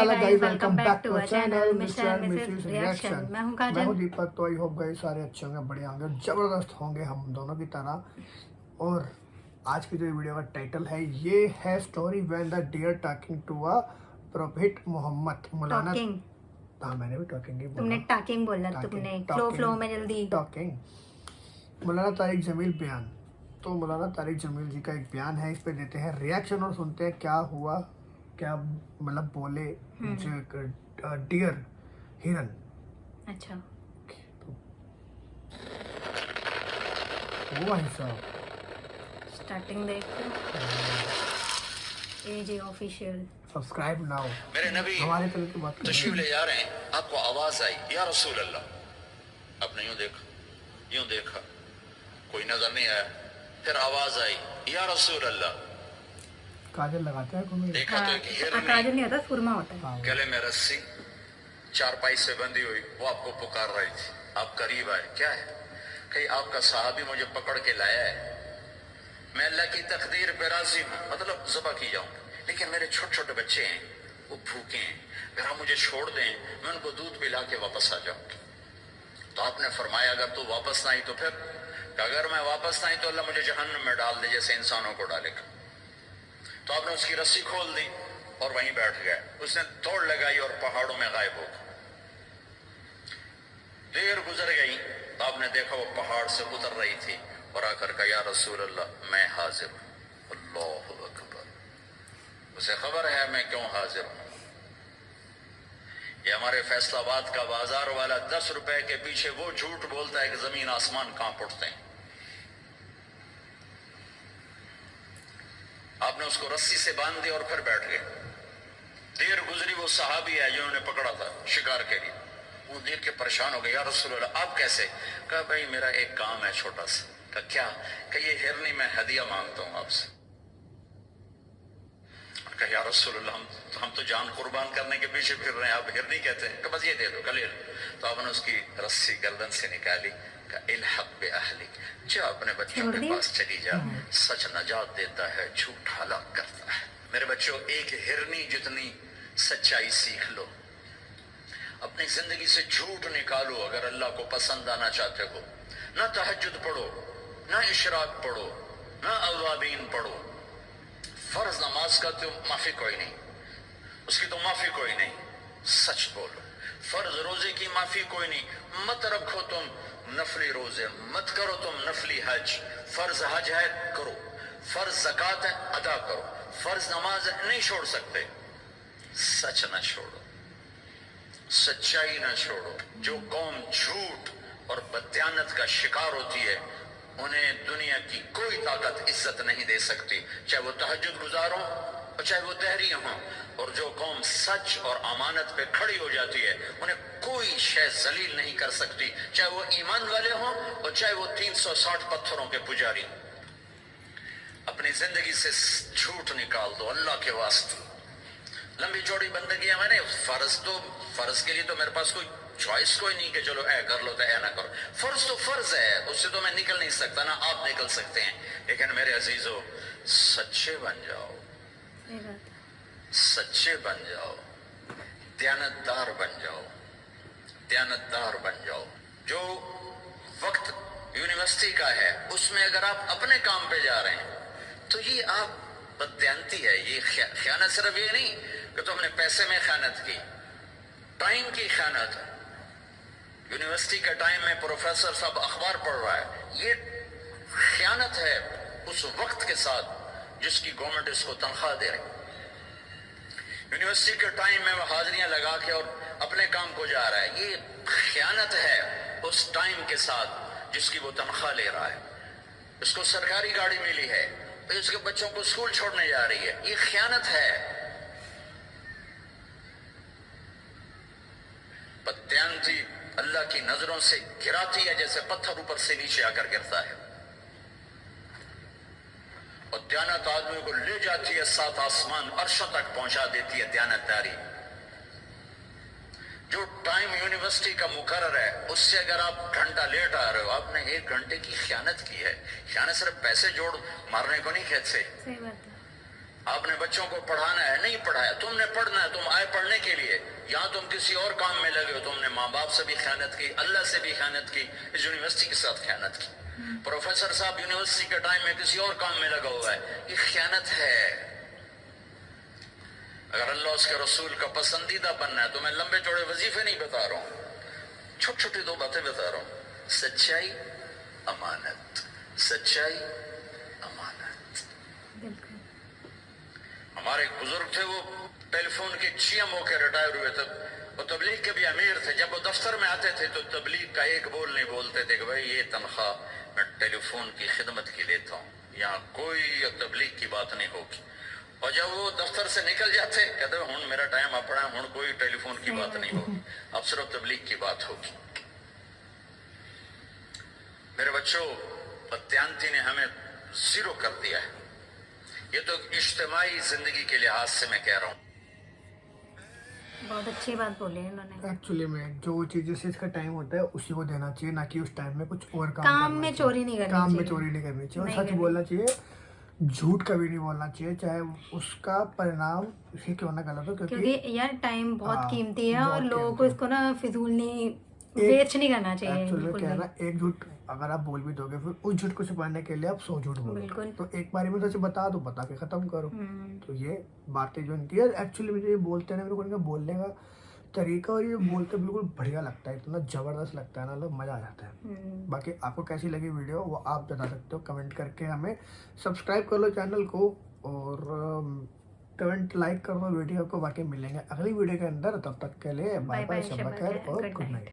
हाल है guys, welcome back to our channel Mr and Mrs reaction. मैं हूं काजल। मैं हूं दीपक। तो आई होप गाइस सारे अच्छे होंगे, बढ़िया होंगे, जबरदस्त होंगे हम दोनों की तरह। और आज की जो वीडियो का टाइटल है ये है story when the deer talking to a prophet Mohammad Maulana. Talking, हाँ मैंने भी टॉकिंग ही तुमने बोला। टॉकिंग बोला, तुमने फ्लो में जल्दी। टॉकिंग मौलाना तारिक जमील बयान। तो मौलाना तारिक जमील जी का एक बयान है, इस पे देते हैं रिएक्शन और सुनते हैं क्या हुआ, क्या मतलब बोले डियर हिरन। अच्छा, वो भाई साहब स्टार्टिंग देख एजे ऑफिशियल। Subscribe now. मेरे नबी हमारे तरह की बात तशरीफ ले जा रहे हैं, आपको आवाज आई या रसूल अल्लाह। आपने यूं देखा, कोई नजर नहीं आया। फिर आवाज आई या रसूल अल्लाह। काजल लगाते हैं कोई? देखा तो एक हिरन काजल नहीं होता, सुरमा होता है। गले में रस्सी चारपाई से बंधी हुई, वो आपको पुकार रही थी। आप करीब आए, क्या है? कहीं आपका साहबी मुझे पकड़ के लाया है, मैं अल्लाह की तकदीर पे राजी हूँ, मतलब ज़बह की जाऊँ, लेकिन मेरे छोटे छोटे बच्चे हैं, वो भूखे हैं, अगर आप मुझे छोड़ दें मैं उनको दूध पिला के वापस आ जाऊँ। तो आपने फरमाया अगर तू वापस ना आई तो फिर? अगर मैं वापस ना आई तो अल्लाह मुझे जहन्नम में डाल दे जैसे इंसानों को डालेगा। तो आपने उसकी रस्सी खोल दी और वहीं बैठ गया। उसने दौड़ लगाई और पहाड़ों में गायब हो गया। देर गुजर गई तो आपने देखा वो पहाड़ से उतर रही थी और आकर कहा या रसूल अल्लाह मैं हाजिर हूं। अल्लाहु अकबर। उसे खबर है मैं क्यों हाजिर हूं। ये हमारे फैसलाबाद का बाजार वाला 10 रुपए के पीछे वो झूठ बोलता है कि जमीन आसमान कांप उठते हैं। आपने उसको रस्सी से बांध दिया और फिर बैठ गए। देर गुजरी, वो सहाबी है जिन्होंने पकड़ा था शिकार के लिए, वो देख के परेशान हो गए। या रसूल अल्लाह आप कैसे? कहा भाई मेरा एक काम है छोटा सा। कहा क्या? कि ये हिरनी मैं हदिया मांगता हूं आपसे। कहा या रसूल अल्लाह हम तो जान कुर्बान करने के पीछे फिर रहे हैं, आप हिरनी कहते हैं? कहा बस ये दे दो, कल ले लो। तो आपने उसकी रस्सी गर्दन से निकाली। कहा इल्हक बे अहलिक, जा अपने बच्चों के पास चली जा, सच नजात देता है, झूठ हलाक करता है। मेरे बच्चों एक हिरनी जितनी सच्चाई सीख लो, अपनी जिंदगी से झूठ निकालो। अगर अल्लाह को पसंद आना चाहते हो, ना तहज्जुद पढ़ो, ना इशराक पढ़ो, ना अवाबीन पढ़ो। फर्ज नमाज का तो माफी कोई नहीं, उसकी तो माफी कोई नहीं, सच बोलो। फर्ज रोजे की माफी कोई नहीं, मत रखो तुम नफली रोजे, मत करो तुम नफली हज। फर्ज हज है करो, फर्ज ज़कात है अदा करो, फर्ज नमाज है नहीं छोड़ सकते। सच न छोड़ो, सच्चाई न छोड़ो। जो कौम झूठ और बदयानत का शिकार होती है उन्हें दुनिया की कोई ताकत इज्जत नहीं दे सकती, चाहे वो तहज्जुद गुजार हो और चाहे वो तहरी हों। और जो कौम सच और अमानत पे खड़ी हो जाती है उन्हें कोई शय जलील नहीं कर सकती, चाहे वो ईमान वाले हों और चाहे वो 360 पत्थरों के पुजारी। अपनी जिंदगी से झूठ निकाल दो अल्लाह के वास्ते। लंबी चौड़ी बंदगी है, मैंने फर्ज के लिए तो मेरे पास कोई चॉइस कोई नहीं कि चलो ऐ कर लो तो ऐ ना करो। फर्ज तो फर्ज है, उससे तो मैं निकल नहीं सकता, ना आप निकल सकते हैं। लेकिन मेरे अजीजों सच्चे बन जाओ, सच्चे बन जाओ, दयानतदार बन जाओ, दयानतदार बन जाओ। जो वक्त यूनिवर्सिटी का है उसमें अगर आप अपने काम पे जा रहे हैं तो ये आप बदयानती है। ये खयानत सिर्फ ये नहीं कि तुमने पैसे में खयानत की, टाइम की खयानत है। यूनिवर्सिटी के टाइम में प्रोफेसर साहब अखबार पढ़ रहा है, ये खयानत है उस वक्त के साथ जिसकी गवर्नमेंट इसको तनख्वाह दे रही। यूनिवर्सिटी के टाइम में वो हाजिरियां लगा के और अपने काम को जा रहा है, ये खयानत है उस टाइम के साथ जिसकी वो तनख्वाह ले रहा है। इसको सरकारी गाड़ी मिली है तो इसके बच्चों को स्कूल छोड़ने जा रही है, ये खयानत है। बदयानती अल्लाह की नजरों से गिराती है जैसे पत्थर ऊपर से नीचे आकर गिरता है, और दयानत आदमी को ले जाती है सात आसमान अर्शों तक पहुंचा देती है। दयानतदारी जो टाइम यूनिवर्सिटी का मुकर्रर है उससे अगर आप घंटा लेट आ रहे हो, आपने 1 घंटे की खयानत की है। खयानत सिर्फ पैसे जोड़ मारने को नहीं कहते, आपने बच्चों को पढ़ाना है, नहीं पढ़ाया, तुमने पढ़ना है, तुम आए पढ़ने के लिए, यहाँ तुम किसी और काम में लगे हो, तुमने माँ बाप से भी खयानत की, अल्लाह से भी खयानत की, इस यूनिवर्सिटी के साथ खयानत की। प्रोफेसर साहब यूनिवर्सिटी के टाइम में किसी और काम में लगा हुआ है, ये खयानत है। अगर अल्लाह उसके रसूल का पसंदीदा बनना है तो मैं लंबे चौड़े वजीफे नहीं बता रहा हूँ, छोटी छोटी दो बातें बता रहा हूँ। सच्चाई, अमानत, सच्चाई, अमानत। बिल्कुल। हमारे एक बुजुर्ग थे, वो टेलीफोन के GM होकर रिटायर हुए थे, वो तबलीग के भी अमीर थे। जब वो दफ्तर में आते थे तो तबलीग का एक बोल नहीं बोलते थे कि भाई ये तनख्वाह मैं टेलीफोन की खिदमत की लेता हूँ, यहाँ कोई तबलीग की बात नहीं होगी। और जब वो दफ्तर से निकल जाते कहते हुण मेरा टाइम अपना है, हुण कोई टेलीफोन की बात नहीं होगी, अब सिर्फ तबलीग की बात होगी। मेरे बच्चों, अत्यांती ने हमें जीरो कर दिया है। ये तो इज्तिमाई जिंदगी के लिहाज से मैं कह रहा हूँ। बहुत अच्छी बात बोली है इन्होंने। एक्चुअली में जो चीज़ से इसका टाइम होता है उसी को देना चाहिए, ना कि उस टाइम में कुछ और काम काम करना में चाहिए। चोरी नहीं करनी काम में चाहिए। चोरी नहीं करनी चाहिए और नहीं सच करनी। बोलना चाहिए, झूठ कभी नहीं बोलना चाहिए, चाहे उसका परिणाम ही क्यों ना गलत हो, क्योंकि यार टाइम बहुत हाँ, कीमती है और बहुत लोगों को कीमती इसको ना फिजूल नहीं वेस्ट नहीं करना चाहिए। एक्चुअली में बिल्कुल क्या है भी। ना, एक झूठ अगर आप बोल भी दोगे फिर उस झूठ को छुपाने के लिए आप 100 झूठ बोलो। बिल्कुल। तो एक बारी में सच बता दो, बता के खत्म करो। हम्म। तो ये बातें जो इनकी है एक्चुअली मुझे ये बोलते हैं ना, मेरे को इनका बोलने का तरीका और ये बोलते बिल्कुल बढ़िया लगता है, इतना जबरदस्त लगता है ना, मतलब मजा आ जाता है। बाकी आपको कैसी लगी वीडियो वो आप बता सकते हो कमेंट करके, हमें सब्सक्राइब कर लो चैनल को और कमेंट लाइक कर लो वीडियो को। बाकी मिलेंगे अगली वीडियो के अंदर, तब तक के लिए बाय बाय, शब बखैर और गुड नाइट।